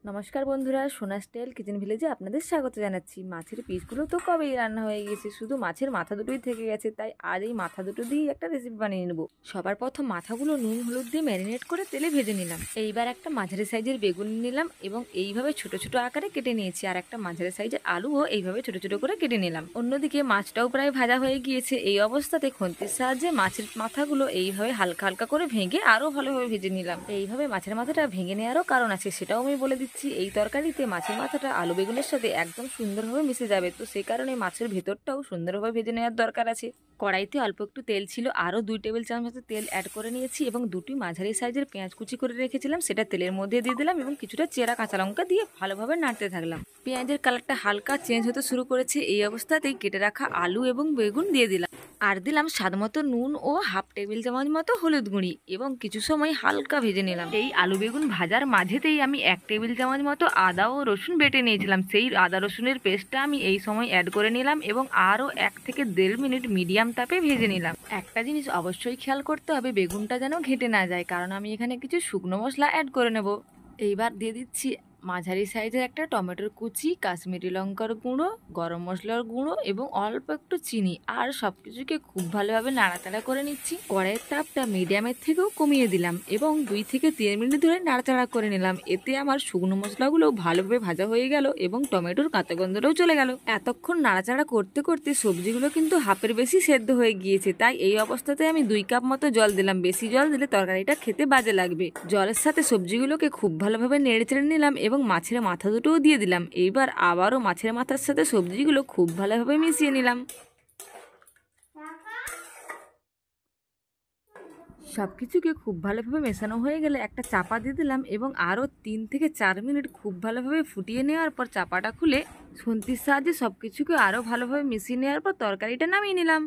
নমস্কার বন্ধুরা, সোনা স্টাইল কিচেন ভিলেজে আপনাদের স্বাগত জানাচ্ছি। মাছের পিসগুলো তো কবেই রান্না হয়ে গেছে, শুধু মাছের মাথা দুটোই থেকে গেছে। তাই আজ এই মাথা দুটো দিয়েই একটা রেসিপি বানিয়ে নেব। সবার প্রথম মাথাগুলো নুন হলুদ দিয়ে ম্যারিনেট করে তেলে ভেজে নিলাম। এইবার একটা মাঝারি সাইজের বেগুন নিলাম এবং এইভাবে ছোট ছোট আকারে কেটে নিয়েছি। আর একটা মাঝারি সাইজের আলুও এইভাবে ছোট ছোট করে কেটে নিলাম। অন্যদিকে মাছটাও প্রায় ভাজা হয়ে গিয়েছে। এই অবস্থাতে খুন্তির সাহায্যে মাছের মাথাগুলো এইভাবে হালকা হালকা করে ভেঙে আরো ভালোভাবে ভেজে নিলাম। এইভাবে মাছের মাথাটা ভেঙে নেওয়ারও কারণ আছে, সেটাও আমি বলে দিচ্ছি। এই তরকারিতে মাছের মাথাটা আলু বেগুনের সাথে একদম সুন্দরভাবে মিশে যাবে, তো সেই কারণে মাছের ভেতরটাও সুন্দরভাবে ভেজে নেওয়ার দরকার আছে। কড়াইতে অল্প একটু তেল ছিল, আরও 2 টেবিল চামচ তেল অ্যাড করে নিয়েছি এবং দুটি মাঝারি সাইজের পেঁয়াজ কুচি করে রেখেছিলাম সেটা তেলের মধ্যে দিয়ে দিলাম এবং কিছুটা চেরা কাঁচা লঙ্কা দিয়ে ভালোভাবে নাড়তে থাকলাম। পেঁয়াজের কালারটা হালকা চেঞ্জ হতে শুরু করেছে। এই অবস্থাতেই কেটে রাখা আলু এবং বেগুন দিয়ে দিলাম, আর দিলাম স্বাদ মতো নুন ও হাফ টেবিল চামচ মতো হলুদ গুঁড়ি এবং কিছু সময় হালকা ভেজে নিলাম। এই আলু বেগুন ভাজার মাঝেতেই আমি 1 টেবিল চামচ মতো আদা ও রসুন বেটে নিয়েছিলাম, সেই আদা রসুনের পেস্টটা আমি এই সময় অ্যাড করে নিলাম এবং আরও 1 থেকে 1.5 মিনিট মিডিয়াম তাপে ভেজে নিলাম। একটা জিনিস অবশ্যই খেয়াল করতে হবে, বেগুনটা যেন ঘেটে না যায়, কারণ আমি এখানে কিছু শুকনো মশলা অ্যাড করে নেব। এইবার দিয়ে দিচ্ছি মাঝারি সাইজের একটা টমেটোর কুচি, কাশ্মীরি লঙ্কার গুঁড়ো, গরম মশলার গুঁড়ো এবং অল্প একটু চিনি, আর সবকিছুকে খুব ভালোভাবে নাড়াচাড়া করে নিচ্ছি। কড়াইয়ের তাপটা মিডিয়ামের থেকেও কমিয়ে দিলাম এবং 2 থেকে 3 মিনিট ধরে নাড়াচাড়া করে নিলাম। এতে আমার শুকনো মশলাগুলো ভালোভাবে ভাজা হয়ে গেল এবং টমেটোর কাঁচা গন্ধটাও চলে গেল। এতক্ষণ নাড়াচাড়া করতে করতে সবজিগুলো কিন্তু হাফের বেশি সেদ্ধ হয়ে গিয়েছে, তাই এই অবস্থাতে আমি 2 কাপ মতো জল দিলাম। বেশি জল দিলে তরকারিটা খেতে বাজে লাগবে। জলের সাথে সবজিগুলোকে খুব ভালোভাবে নেড়ে চেড়ে নিলাম এবং মাছের মাথা দুটোও দিয়ে দিলাম। এইবার আবারও মাছের মাথার সাথে সবজিগুলো খুব ভালোভাবে মিশিয়ে নিলাম। সবকিছুকে খুব ভালোভাবে মেশানো হয়ে গেলে একটা চাপা দিয়ে দিলাম এবং আরও 3 থেকে 4 মিনিট খুব ভালোভাবে ফুটিয়ে নেওয়ার পর চাপাটা খুলে খুন্তির সাহায্যে সবকিছুকে আরও ভালোভাবে মিশিয়ে নেওয়ার পর তরকারিটা নামিয়ে নিলাম।